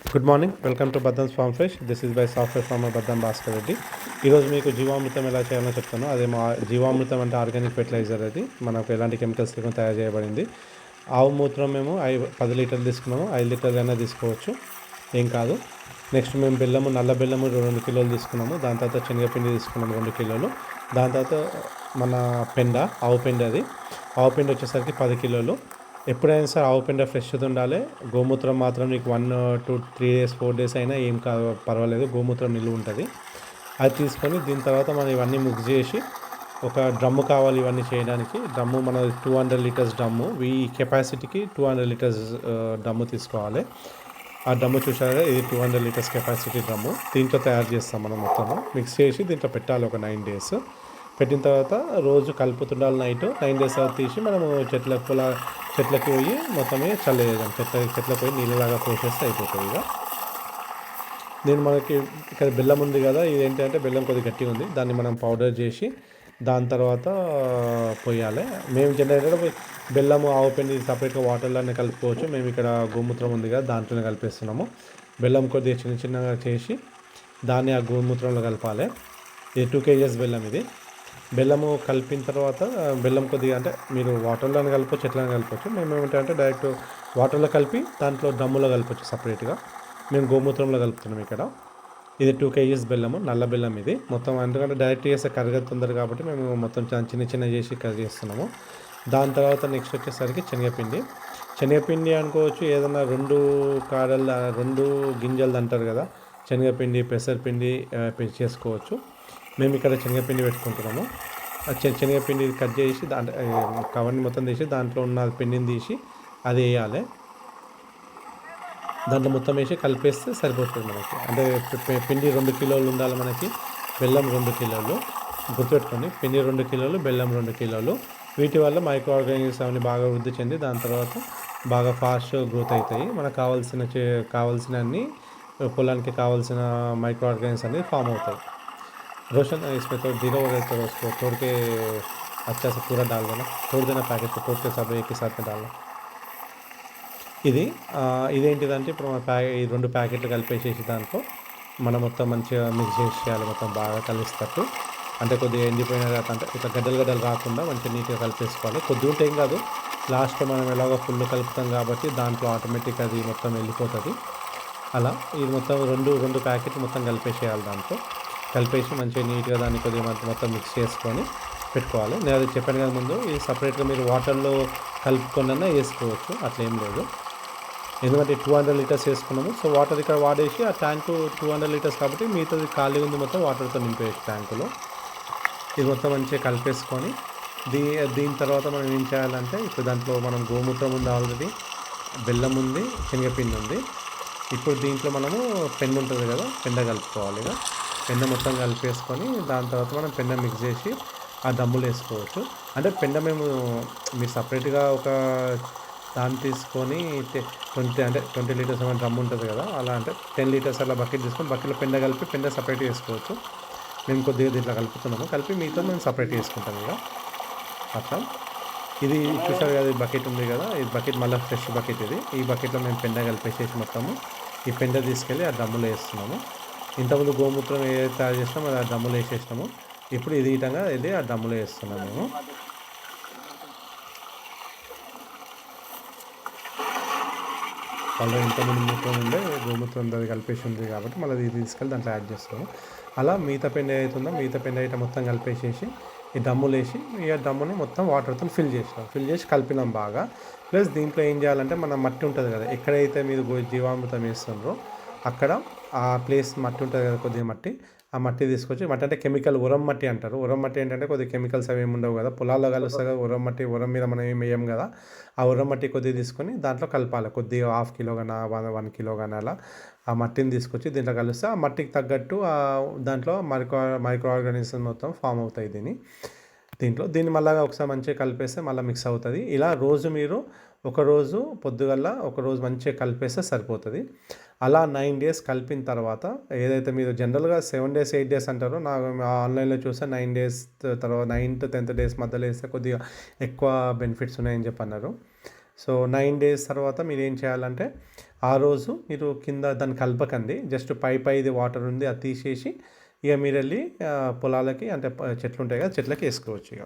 Good morning. Welcome to Baddam's farm fresh. This is by software farmer Baddam Bhaskar Reddy. ఈరోజు మీకు జీవామృతం ఎలా చేయాలో చెప్తాను. అదే మా జీవామృతం అంటే ఆర్గానిక్ ఫెర్టిలైజర్. అది మనకు ఎలాంటి కెమికల్స్ లేకుండా తయారు చేయబడింది. ఆవు మూత్రం మేము 10 లీటర్లు తీసుకున్నాము. 5 లీటర్లు అయినా తీసుకోవచ్చు, ఏం కాదు. నెక్స్ట్ మేము బెల్లము, నల్ల బెల్లము 2 కిలోలు తీసుకున్నాము. దాని తర్వాత శనగపిండి తీసుకున్నాము 2 కిలోలు. దాని తర్వాత మన పెండ, ఆవు పెండ, అది ఆవు పెండ వచ్చేసరికి 10 కిలోలు. ఎప్పుడైనా సరే ఆవు పెండ ఫ్రెష్ది ఉండాలి. గోమూత్రం మాత్రం నీకు 1 to 3 days 4 days అయినా ఏం కాదు, పర్వాలేదు. గోమూత్రం నిలువ ఉంటుంది. అది తీసుకొని దీని తర్వాత మనం ఇవన్నీ మిక్స్ చేసి ఒక డ్రమ్ము కావాలి ఇవన్నీ చేయడానికి. డ్రమ్ము మన 200 లీటర్స్ డ్రమ్ము, ఈ కెపాసిటీకి 200 లీటర్స్ డ్రమ్ము తీసుకోవాలి. ఆ డ్రమ్ము చూసారా, ఇది 200 లీటర్స్ కెపాసిటీ డ్రమ్ము. దీంట్లో తయారు చేస్తాం మనం. మొత్తము మిక్స్ చేసి దీంట్లో పెట్టాలి ఒక 9 days. పెట్టిన తర్వాత రోజు కలుపుతుండాలి. 9 days తర్వాత తీసి మనము చెట్లకి పోయి మొత్తమే చల్లేయడం. చెట్లకు పోయి నీళ్ళలాగా పోసేస్తే అయిపోతుంది. ఇక నేను మనకి ఇక్కడ బెల్లం ఉంది కదా, ఇది ఏంటంటే బెల్లం కొద్దిగా గట్టిగా ఉంది. దాన్ని మనం పౌడర్ చేసి దాని తర్వాత పోయాలి. మేము జనరేటర్ బెల్లము, ఆవు పిండి సపరేట్గా వాటర్లోనే కలుపుకోవచ్చు. మేము ఇక్కడ గోమూత్రం ఉంది కదా, దాంట్లోనే కలిపేస్తున్నాము. బెల్లం కొద్దిగా చిన్నగా చేసి దాన్ని ఆ గోమూత్రంలో కలపాలి. ఇది 2 kgs బెల్లం. ఇది బెల్లము కలిపిన తర్వాత బెల్లం కొద్దిగా అంటే మీరు వాటర్లోనే కలపవచ్చు, ఎట్లనే కలపవచ్చు. మేము ఏమిటంటే డైరెక్ట్ వాటర్లో కలిపి దాంట్లో డ్రమ్ములో కలపవచ్చు సపరేట్గా. మేము గోమూత్రంలో కలుపుతున్నాం ఇక్కడ. ఇది 2 kgs బెల్లము, నల్ల బెల్లం. ఇది మొత్తం ఎందుకంటే డైరెక్ట్ చేస్తే కరగదు తొందర కాబట్టి మేము మొత్తం చిన్న చేసి కర్రీ చేస్తున్నాము. దాని తర్వాత నెక్స్ట్ వచ్చేసరికి శనగపిండి అనుకోవచ్చు. ఏదైనా 2 గింజలు అంటారు కదా, శనగపిండి, పెసరపిండి చేసుకోవచ్చు. మేము ఇక్కడ శనగపిండి పెట్టుకుంటున్నాము. శనగపిండి కట్ చేసి కవర్ని మొత్తం తీసి దాంట్లో ఉన్న పిండిని తీసి అది వేయాలి. దాంట్లో మొత్తం వేసి కలిపేస్తే సరిపోతుంది మనకి. అంటే పిండి 2 కిలోలు ఉండాలి మనకి, బెల్లం 2 కిలోలు. గుర్తుపెట్టుకోండి, పిండి 2 కిలోలు, బెల్లం 2 కిలోలు. వీటి వల్ల మైక్రో ఆర్గానిజమ్స్ అవన్నీ బాగా వృద్ధి చెంది దాని తర్వాత బాగా ఫాస్ట్ గ్రోత్ అవుతాయి. మనకు కావాల్సిన అన్ని పొలానికి కావాల్సిన మైక్రో ఆర్గానిజమ్స్ అనేది ఫామ్ అవుతాయి. रोशन इसमें तो 0 हो गए तो उसको तोड़ के अच्छा से पूरा डाल देना. तोड़ देना पैकेट को, तोड़ के सब एक ही साथ में डालना. ఇదేంటిదంటే ఇప్పుడు మన ఈ 2 ప్యాకెట్లు కలిపేసేసి దాంట్లో మనం మొత్తం మంచిగా మిక్స్ చేసేయాలి. మొత్తం బాగా కలిసేటట్టు. అంటే కొద్దిగా ఎండిపోయిన అంటే ఇట్లా గడ్డలు రాకుండా మంచిగా నీట్గా కలిపేసుకోవాలి. కొద్దిగా ఉంటే ఏం కాదు, లాస్ట్లో మనం ఎలాగో ఫుల్ కలుపుతాం కాబట్టి దాంట్లో ఆటోమేటిక్ అది మొత్తం వెళ్ళిపోతుంది. అలా ఇది మొత్తం 2 ప్యాకెట్లు మొత్తం కలిపేసేయాలి. దాంట్లో కలిపేసి మంచిగా నీట్గా దాన్ని కొద్దిగా మొత్తం మిక్స్ చేసుకొని పెట్టుకోవాలి. నేను అది చెప్పాను కదా ముందు, ఇది సపరేట్గా మీరు వాటర్లో కలుపుకొనైనా వేసుకోవచ్చు, అట్లా ఏం లేదు. ఎందుకంటే 200 లీటర్స్ వేసుకున్నాము. సో వాటర్ ఇక్కడ వాడేసి ఆ ట్యాంకు 200 లీటర్స్ కాబట్టి మిగతాది ఖాళీ ఉంది మొత్తం వాటర్తో నింపేసి ట్యాంకులో. ఇది మొత్తం మంచిగా కలిపేసుకొని దీని తర్వాత మనం ఏం చేయాలంటే, ఇప్పుడు దాంట్లో మనం గోమూత్రం ఉంది, ఆల్రెడీ బెల్లం ఉంది, శనగపిండి ఉంది. ఇప్పుడు దీంట్లో మనము పెండ ఉంటుంది కదా, పెండ కలుపుకోవాలి. ఇక పెండ మొత్తం కలిపేసుకొని దాని తర్వాత మనం పెండ మిక్స్ చేసి ఆ డ్రమ్ములు వేసుకోవచ్చు. అంటే పెండ మీరు సపరేట్గా ఒక దాన్ని తీసుకొని 20 లీటర్స్ ఏమైనా డ్రమ్ ఉంటుంది కదా, అలా అంటే 10 లీటర్స్ అలా బకెట్ తీసుకొని బకెట్లో పెండ కలిపి పెండ సపరేట్గా వేసుకోవచ్చు. మేము కొద్దిగా దీంట్లో కలుపుతున్నాము. కలిపి మిగతా మేము సపరేట్ చేసుకుంటాం. ఇక అట్లా ఇది చూసారు కదా, ఈ బకెట్ ఉంది కదా, ఈ బకెట్ మళ్ళీ ఫ్రెష్ బకెట్. ఈ బకెట్లో మేము పెండ కలిపేసేసి మొత్తము ఈ పెండ తీసుకెళ్ళి ఆ డ్రమ్ములో వేస్తున్నాము. ఇంతకుముందు గోమూత్రం ఏదైతే తయారు చేసినామో అది ఆ డ్రమ్ములో వేసేసినాము. ఇప్పుడు ఇది విధంగా వెళ్ళి ఆ డ్రమ్ములో వేస్తున్నాము మేము. వాళ్ళు ఇంతకుముందు మూత్రం ఉండే గోమూత్రం అది కలిపేసి ఉంది కాబట్టి మళ్ళీ ఇది తీసుకెళ్ళి దాంట్లో యాడ్ చేస్తాము. అలా మిగతా పెండ అవుతుందో మిగతా పెండ అయితే మొత్తం కలిపేసేసి ఈ డ్రమ్ములు వేసి ఈ డ్రమ్ముని మొత్తం వాటర్తో ఫిల్ చేసి కలిపినాం బాగా. ప్లస్ దీంట్లో ఏం చేయాలంటే మన మట్టి ఉంటుంది కదా, ఎక్కడైతే మీరు జీవామృతం వేస్తుండ్రో అక్కడ ఆ ప్లేస్ మట్టి ఉంటుంది కదా, కొద్దిగా మట్టి, ఆ మట్టి తీసుకొచ్చి, మట్టి అంటే కెమికల్ ఉరం మట్టి అంటారు. ఉరం మట్టి ఏంటంటే కొద్దిగా కెమికల్స్ అవి ఏమి ఉండవు కదా, పొలాల్లో కలుస్తుంది కదా ఉరం మట్టి. ఉరం మీద మనం ఏం వేయం కదా, ఆ ఉరం మట్టి కొద్దిగా తీసుకొని దాంట్లో కలపాలి. కొద్దిగా 1/2 కిలో కానీ 1 కిలో కానీ అలా ఆ మట్టిని తీసుకొచ్చి దీంట్లో కలిస్తే ఆ మట్టికి తగ్గట్టు దాంట్లో మైక్రో ఆర్గానిజం మొత్తం ఫామ్ అవుతాయి దీన్ని మళ్ళీ ఒకసారి మంచిగా కలిపేస్తే మళ్ళీ మిక్స్ అవుతుంది. ఇలా రోజు మీరు ఒకరోజు పొద్దుగల్లా ఒకరోజు మంచిగా కలిపేస్తే సరిపోతుంది. అలా 9 days కలిపిన తర్వాత ఏదైతే మీరు జనరల్గా 7 days 8 days అంటారో, నాకు ఆన్లైన్లో చూస్తే 9 days తర్వాత 9th to 10th days మధ్యలో వేస్తే కొద్దిగా ఎక్కువ బెనిఫిట్స్ ఉన్నాయని చెప్పి అన్నారు. సో 9 days తర్వాత మీరు ఏం చేయాలంటే ఆ రోజు మీరు కింద దాన్ని కలపకండి. జస్ట్ పైది వాటర్ ఉంది అది తీసేసి ఇక మీరెళ్ళి పొలాలకి అంటే చెట్లు ఉంటాయి కదా చెట్లకి వేసుకోవచ్చు ఇక.